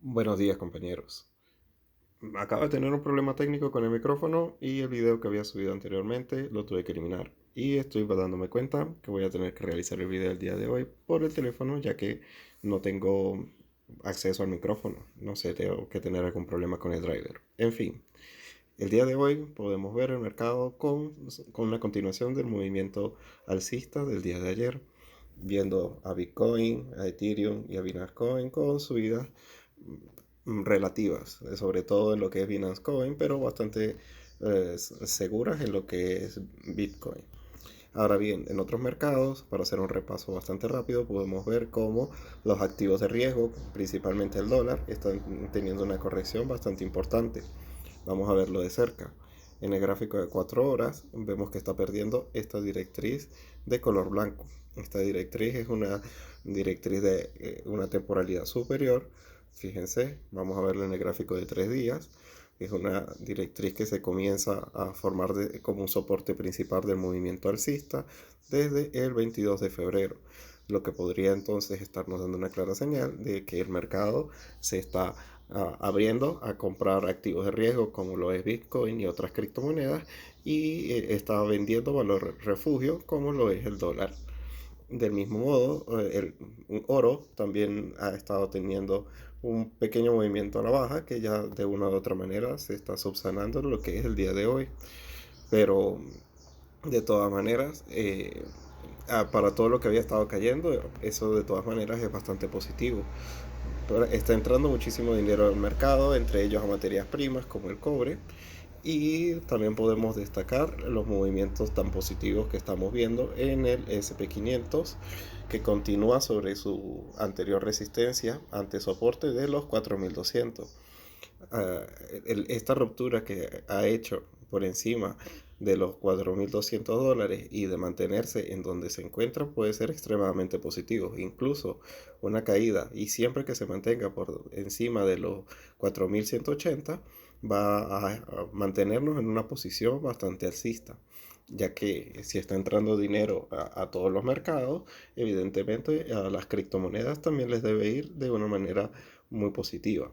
Buenos días, compañeros. Acabo de tener un problema técnico con el micrófono y el video que había subido anteriormente lo tuve que eliminar. Y estoy dándome cuenta que voy a tener que realizar el video el día de hoy por el teléfono, ya que no tengo acceso al micrófono. No sé, tengo que tener algún problema con el driver. En fin, el día de hoy podemos ver el mercado con una continuación del movimiento alcista del día de ayer, viendo a Bitcoin, a Ethereum y a Binance Coin con subidas relativas, sobre todo en lo que es Binance Coin, pero bastante seguras en lo que es Bitcoin. Ahora bien, en otros mercados, para hacer un repaso bastante rápido, podemos ver cómo los activos de riesgo, principalmente el dólar, están teniendo una corrección bastante importante. Vamos a verlo de cerca. En el gráfico de 4 horas vemos que está perdiendo esta directriz de color blanco. Esta directriz es una directriz de una temporalidad superior. Fíjense, vamos a verlo en el gráfico de 3 días. Es una directriz que se comienza a formar como un soporte principal del movimiento alcista desde el 22 de febrero, lo que podría entonces estarnos dando una clara señal de que el mercado se está abriendo a comprar activos de riesgo como lo es Bitcoin y otras criptomonedas, y está vendiendo valor refugio como lo es el dólar. Del mismo modo, el oro también ha estado teniendo un pequeño movimiento a la baja que ya de una u otra manera se está subsanando en lo que es el día de hoy. Pero de todas maneras, para todo lo que había estado cayendo, eso de todas maneras es bastante positivo. Pero está entrando muchísimo dinero al mercado, entre ellos a materias primas como el cobre. Y también podemos destacar los movimientos tan positivos que estamos viendo en el SP500, que continúa sobre su anterior resistencia ante soporte de los 4200. Esta ruptura que ha hecho por encima de los $4.200 y de mantenerse en donde se encuentra puede ser extremadamente positivo. Incluso una caída, y siempre que se mantenga por encima de los 4.180 va a mantenernos en una posición bastante alcista, ya que si está entrando dinero a todos los mercados, evidentemente a las criptomonedas también les debe ir de una manera muy positiva.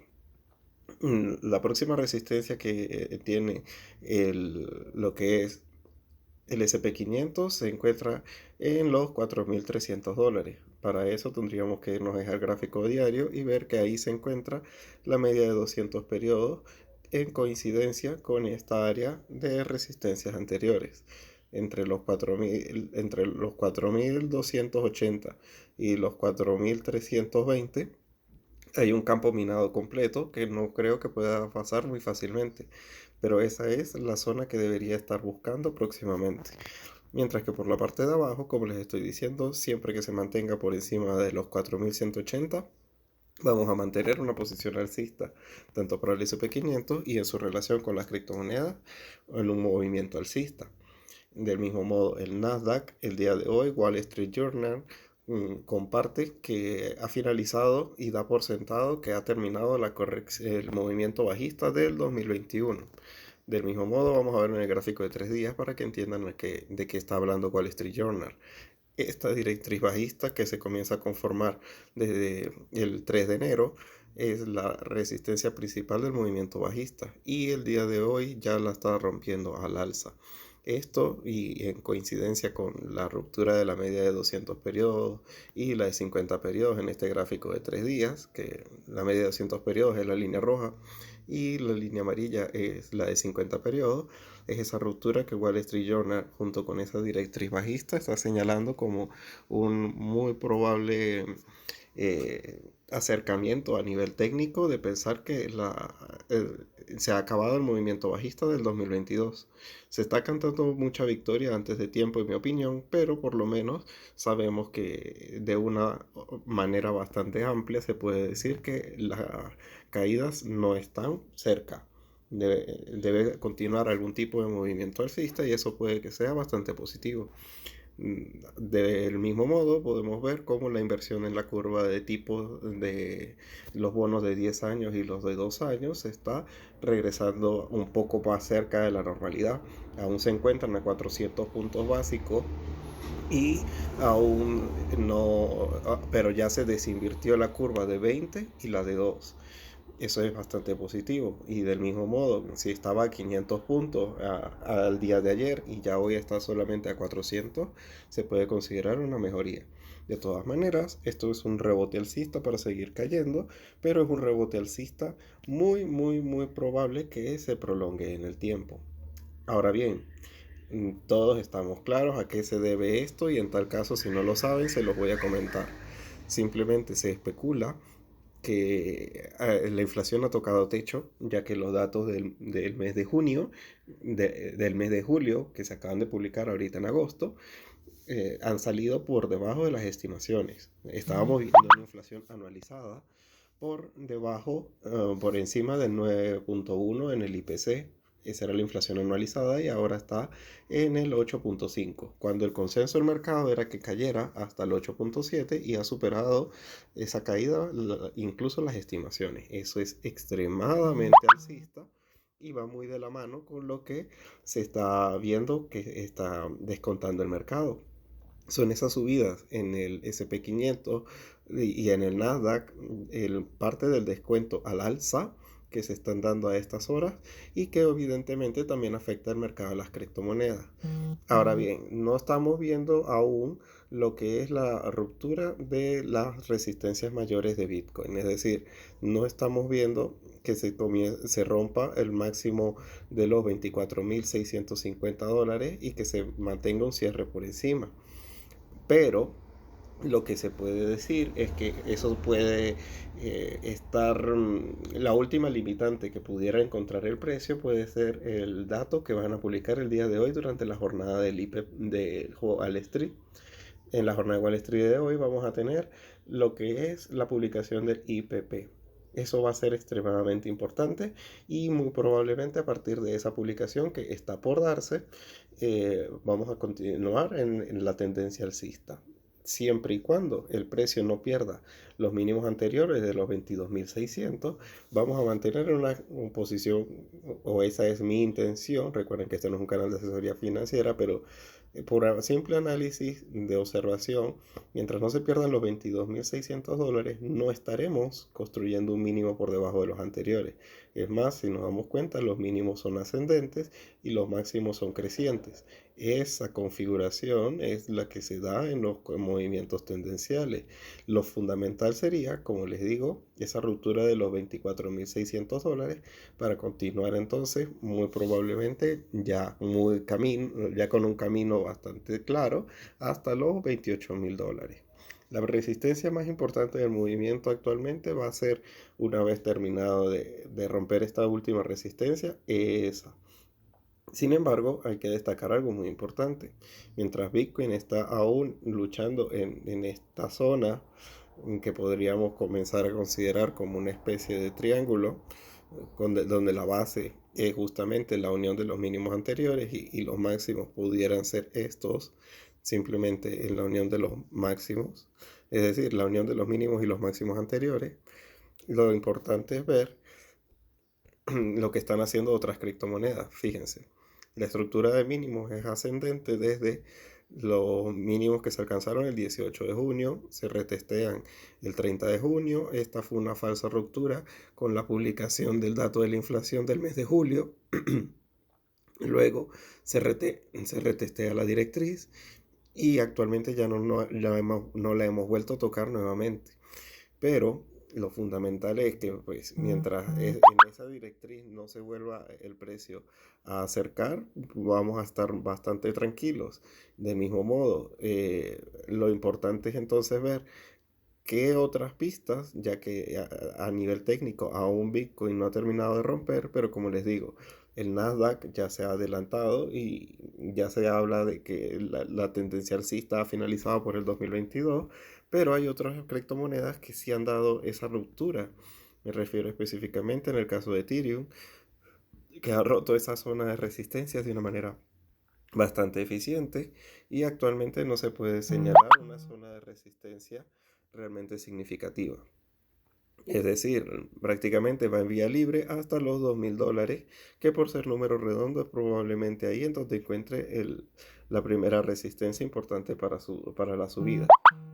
La próxima resistencia que tiene lo que es el SP500 se encuentra en los $4.300. Para eso tendríamos que irnos al gráfico diario y ver que ahí se encuentra la media de 200 periodos en coincidencia con esta área de resistencias anteriores. Entre los 4.280 y los 4.320 hay un campo minado completo que no creo que pueda pasar muy fácilmente, pero esa es la zona que debería estar buscando próximamente. Mientras que por la parte de abajo, como les estoy diciendo, siempre que se mantenga por encima de los 4180, vamos a mantener una posición alcista, tanto para el SP500 y en su relación con las criptomonedas, en un movimiento alcista. Del mismo modo, el Nasdaq, el día de hoy, Wall Street Journal comparte que ha finalizado y da por sentado que ha terminado el movimiento bajista del 2021. Del mismo modo, vamos a ver en el gráfico de 3 días para que entiendan de qué está hablando Wall Street Journal. Esta directriz bajista que se comienza a conformar desde el 3 de enero es la resistencia principal del movimiento bajista, y el día de hoy ya la está rompiendo al alza. Esto y en coincidencia con la ruptura de la media de 200 periodos y la de 50 periodos en este gráfico de 3 días, que la media de 200 periodos es la línea roja y la línea amarilla es la de 50 periodos. Es esa ruptura que Wall Street Journal, junto con esa directriz bajista, está señalando como un muy probable acercamiento a nivel técnico de pensar que se ha acabado el movimiento bajista del 2022. Se está cantando mucha victoria antes de tiempo, en mi opinión, pero por lo menos sabemos que de una manera bastante amplia se puede decir que las caídas no están cerca. Debe continuar algún tipo de movimiento alcista, y eso puede que sea bastante positivo. Del mismo modo, podemos ver cómo la inversión en la curva de tipos de los bonos de 10 años y los de 2 años está regresando un poco más cerca de la normalidad. Aún se encuentran a 400 puntos básicos y aún no, pero ya se desinvirtió la curva de 20 y la de 2. Eso es bastante positivo. Y del mismo modo, si estaba a 500 puntos al día de ayer y ya hoy está solamente a 400, se puede considerar una mejoría. De todas maneras, esto es un rebote alcista para seguir cayendo, pero es un rebote alcista muy, muy, muy probable que se prolongue en el tiempo. Ahora bien, todos estamos claros a qué se debe esto y en tal caso, si no lo saben, se los voy a comentar. Simplemente se especula que la inflación ha tocado techo, ya que los datos del mes de junio, del mes de julio, que se acaban de publicar ahorita en agosto, han salido por debajo de las estimaciones. Estábamos viendo una inflación anualizada por debajo, por encima del 9.1 en el IPC. Esa era la inflación anualizada y ahora está en el 8.5, cuando el consenso del mercado era que cayera hasta el 8.7 y ha superado esa caída incluso las estimaciones. Eso es extremadamente alcista y va muy de la mano con lo que se está viendo que está descontando el mercado. Son esas subidas en el SP 500 y en el Nasdaq, parte del descuento al alza que se están dando a estas horas y que evidentemente también afecta el mercado de las criptomonedas. Ahora bien, no estamos viendo aún lo que es la ruptura de las resistencias mayores de Bitcoin, es decir, no estamos viendo que se rompa el máximo de los $24.650 y que se mantenga un cierre por encima. Pero lo que se puede decir es que eso puede estar, la última limitante que pudiera encontrar el precio puede ser el dato que van a publicar el día de hoy durante la jornada del de Wall Street. En la jornada de Wall Street de hoy vamos a tener lo que es la publicación del IPP. Eso va a ser extremadamente importante y muy probablemente a partir de esa publicación que está por darse, vamos a continuar en la tendencia alcista siempre y cuando el precio no pierda los mínimos anteriores de los 22.600, vamos a mantener una posición, o esa es mi intención. Recuerden que este no es un canal de asesoría financiera, pero por simple análisis de observación, mientras no se pierdan los $22.600, no estaremos construyendo un mínimo por debajo de los anteriores. Es más, si nos damos cuenta, los mínimos son ascendentes y los máximos son crecientes. Esa configuración es la que se da en los movimientos tendenciales. Lo fundamental sería, como les digo, esa ruptura de los $24.600 para continuar entonces muy probablemente ya con un camino bastante claro hasta los $28.000. La resistencia más importante del movimiento actualmente va a ser, una vez terminado de romper esta última resistencia, esa. Sin embargo, hay que destacar algo muy importante. Mientras Bitcoin está aún luchando en esta zona que podríamos comenzar a considerar como una especie de triángulo, donde la base es justamente la unión de los mínimos anteriores y los máximos pudieran ser estos, simplemente en la unión de los máximos, es decir, la unión de los mínimos y los máximos anteriores. Lo importante es ver lo que están haciendo otras criptomonedas. Fíjense, la estructura de mínimos es ascendente desde los mínimos que se alcanzaron el 18 de junio, se retestean el 30 de junio. Esta fue una falsa ruptura con la publicación del dato de la inflación del mes de julio. Luego se retestea la directriz y actualmente ya no la hemos vuelto a tocar nuevamente. Pero lo fundamental es que pues, mientras en esa directriz no se vuelva el precio a acercar, vamos a estar bastante tranquilos. De mismo modo, lo importante es entonces ver qué otras pistas, ya que a nivel técnico aún Bitcoin no ha terminado de romper, pero como les digo, el Nasdaq ya se ha adelantado y ya se habla de que la tendencia alcista ha finalizado por el 2022, pero hay otras criptomonedas que sí han dado esa ruptura. Me refiero específicamente en el caso de Ethereum, que ha roto esa zona de resistencia de una manera bastante eficiente y actualmente no se puede señalar una zona de resistencia realmente significativa. Es decir, prácticamente va en vía libre hasta los $2.000, que por ser número redondo es probablemente ahí en donde encuentre la primera resistencia importante para la subida.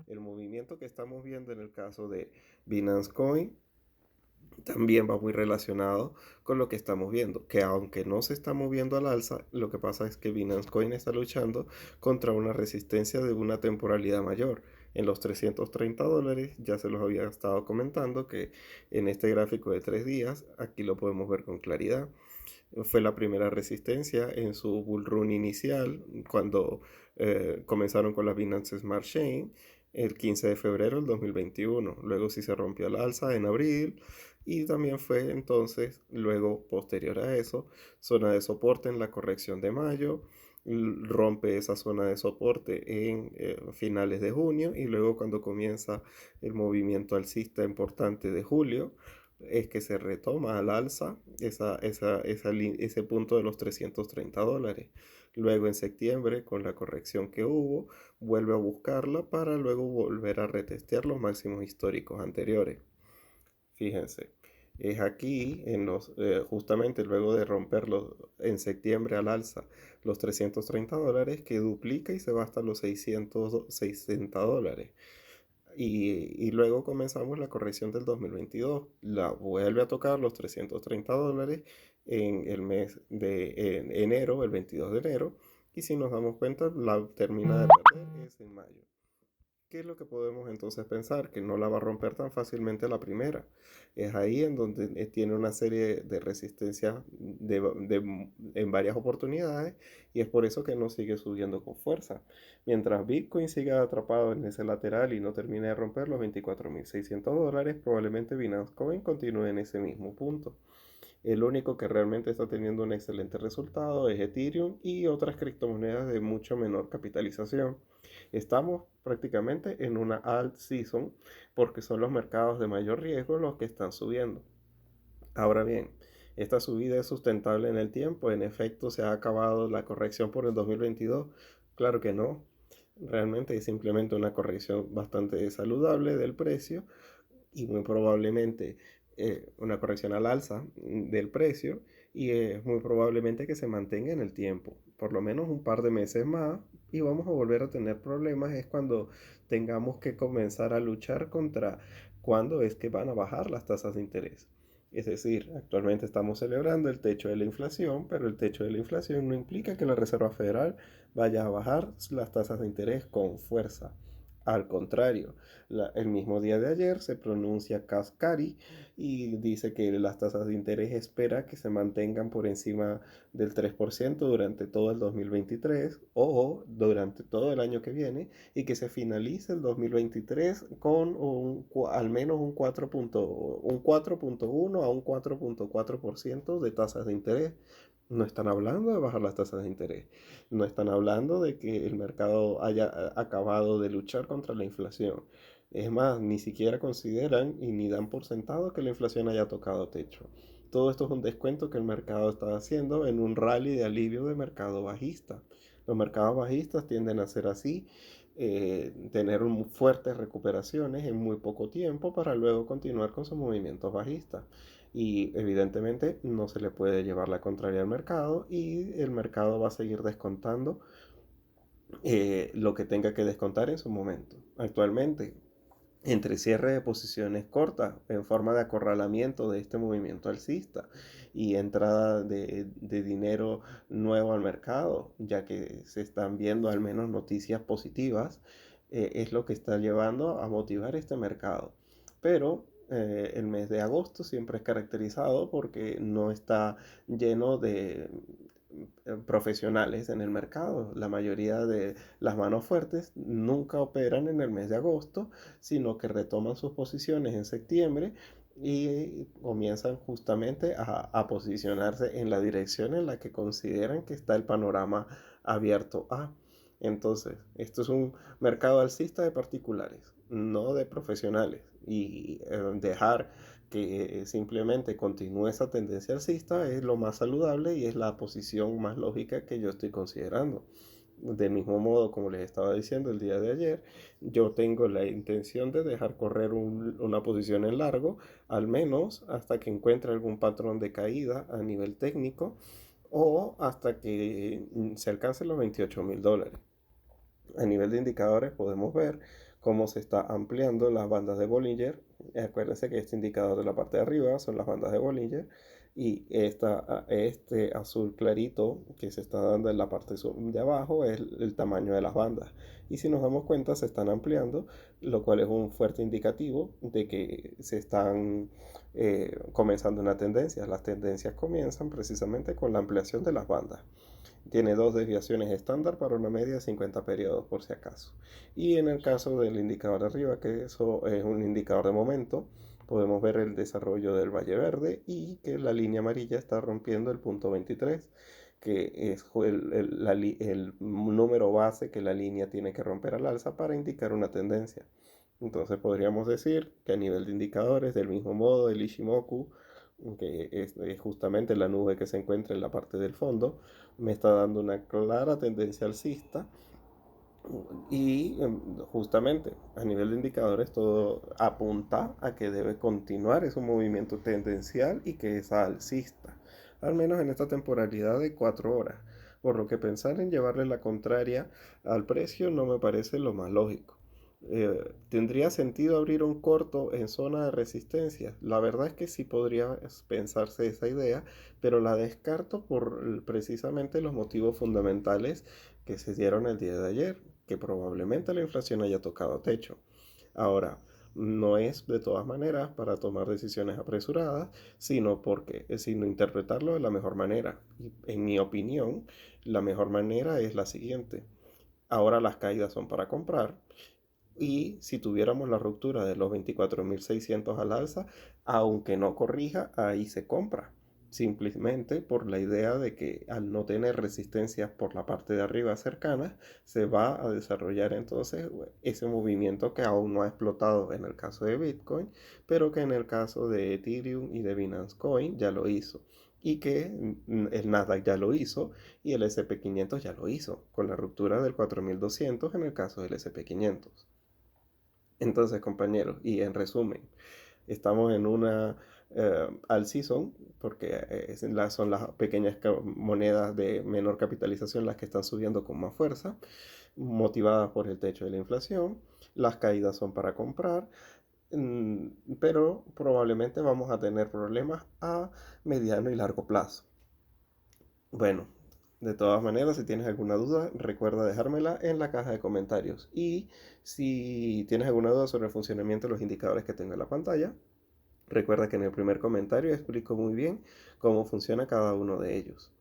El movimiento que estamos viendo en el caso de Binance Coin también va muy relacionado con lo que estamos viendo, que aunque no se está moviendo al alza, lo que pasa es que Binance Coin está luchando contra una resistencia de una temporalidad mayor. En los $330, ya se los había estado comentando que en este gráfico de 3 días, aquí lo podemos ver con claridad, fue la primera resistencia en su bull run inicial, cuando comenzaron con la Binance Smart Chain el 15 de febrero del 2021. Luego sí se rompió al alza en abril y también fue entonces, luego posterior a eso, zona de soporte en la corrección de mayo, rompe esa zona de soporte en finales de junio y luego cuando comienza el movimiento alcista importante de julio, es que se retoma al alza ese punto de los $330. Luego en septiembre, con la corrección que hubo, vuelve a buscarla para luego volver a retestear los máximos históricos anteriores. Fíjense, es aquí, justamente luego de romperlo en septiembre al alza los $330, que duplica y se va hasta los $660. Y luego comenzamos la corrección del 2022. La vuelve a tocar los $330 en el mes de enero, el 22 de enero. Y si nos damos cuenta, la termina de perder es en mayo. ¿Qué es lo que podemos entonces pensar? Que no la va a romper tan fácilmente a la primera. Es ahí en donde tiene una serie de resistencias en varias oportunidades y es por eso que no sigue subiendo con fuerza. Mientras Bitcoin siga atrapado en ese lateral y no termine de romper los $24.600, probablemente Binance Coin continúe en ese mismo punto. El único que realmente está teniendo un excelente resultado es Ethereum y otras criptomonedas de mucho menor capitalización. Estamos prácticamente en una alt season porque son los mercados de mayor riesgo los que están subiendo. Ahora bien, esta subida es sustentable en el tiempo. En efecto, ¿se ha acabado la corrección por el 2022? Claro que no. Realmente es simplemente una corrección bastante saludable del precio y muy probablemente una corrección al alza del precio y es muy probablemente que se mantenga en el tiempo, por lo menos un par de meses más y vamos a volver a tener problemas es cuando tengamos que comenzar a luchar contra cuándo es que van a bajar las tasas de interés. Es decir, actualmente estamos celebrando el techo de la inflación, pero el techo de la inflación no implica que la Reserva Federal vaya a bajar las tasas de interés con fuerza. Al contrario, el mismo día de ayer se pronuncia Kasperi y dice que las tasas de interés espera que se mantengan por encima del 3% durante todo el 2023 o durante todo el año que viene y que se finalice el 2023 con al menos un 4.1 a un 4.4% de tasas de interés. No están hablando de bajar las tasas de interés. No están hablando de que el mercado haya acabado de luchar contra la inflación. Es más, ni siquiera consideran y ni dan por sentado que la inflación haya tocado techo. Todo esto es un descuento que el mercado está haciendo en un rally de alivio de mercado bajista. Los mercados bajistas tienden a ser así, tener fuertes recuperaciones en muy poco tiempo para luego continuar con sus movimientos bajistas. Y evidentemente no se le puede llevar la contraria al mercado y el mercado va a seguir descontando lo que tenga que descontar en su momento. Actualmente, entre cierre de posiciones cortas en forma de acorralamiento de este movimiento alcista y entrada de dinero nuevo al mercado, ya que se están viendo al menos noticias positivas, es lo que está llevando a motivar este mercado. Pero el mes de agosto siempre es caracterizado porque no está lleno de profesionales en el mercado. La mayoría de las manos fuertes nunca operan en el mes de agosto, sino que retoman sus posiciones en septiembre y comienzan justamente a posicionarse en la dirección en la que consideran que está el panorama abierto a. Entonces, esto es un mercado alcista de particulares, no de profesionales. Y dejar que simplemente continúe esa tendencia alcista es lo más saludable y es la posición más lógica que yo estoy considerando. Del mismo modo, como les estaba diciendo el día de ayer, yo tengo la intención de dejar correr una posición en largo, al menos hasta que encuentre algún patrón de caída a nivel técnico o hasta que se alcancen los $28.000. A nivel de indicadores podemos ver cómo se está ampliando las bandas de Bollinger Acuérdense que este indicador de la parte de arriba son las bandas de Bollinger y este azul clarito que se está dando en la parte de abajo es el tamaño de las bandas. Y si nos damos cuenta se están ampliando, lo cual es un fuerte indicativo de que se están comenzando una tendencia. Las tendencias comienzan precisamente con la ampliación de las bandas. Tiene dos desviaciones estándar para una media de 50 periodos por si acaso. Y en el caso del indicador de arriba, que eso es un indicador de momento, podemos ver el desarrollo del Valle Verde y que la línea amarilla está rompiendo el punto 23, que es el número base que la línea tiene que romper al alza para indicar una tendencia. Entonces podríamos decir que a nivel de indicadores, del mismo modo, el Ishimoku, que es justamente la nube que se encuentra en la parte del fondo, me está dando una clara tendencia alcista y justamente a nivel de indicadores todo apunta a que debe continuar, es un movimiento tendencial y que es alcista, al menos en esta temporalidad de 4 horas, por lo que pensar en llevarle la contraria al precio no me parece lo más lógico. ¿Tendría sentido abrir un corto en zona de resistencia? La verdad es que sí podría pensarse esa idea, pero la descarto por precisamente los motivos fundamentales que se dieron el día de ayer, que probablemente la inflación haya tocado techo. Ahora, no es de todas maneras para tomar decisiones apresuradas, sino interpretarlo de la mejor manera. Y en mi opinión, la mejor manera es la siguiente. Ahora las caídas son para comprar y si tuviéramos la ruptura de los 24.600 al alza, aunque no corrija, ahí se compra. Simplemente por la idea de que al no tener resistencias por la parte de arriba cercanas, se va a desarrollar entonces ese movimiento que aún no ha explotado en el caso de Bitcoin, pero que en el caso de Ethereum y de Binance Coin ya lo hizo. Y que el Nasdaq ya lo hizo y el SP500 ya lo hizo, con la ruptura del 4.200 en el caso del SP500. Entonces, compañeros, y en resumen, estamos en una all season, porque son las pequeñas monedas de menor capitalización las que están subiendo con más fuerza, motivadas por el techo de la inflación. Las caídas son para comprar, pero probablemente vamos a tener problemas a mediano y largo plazo. Bueno, de todas maneras, si tienes alguna duda, recuerda dejármela en la caja de comentarios. Y si tienes alguna duda sobre el funcionamiento de los indicadores que tengo en la pantalla, recuerda que en el primer comentario explico muy bien cómo funciona cada uno de ellos.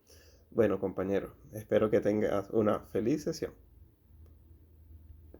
Bueno, compañero, espero que tengas una feliz sesión.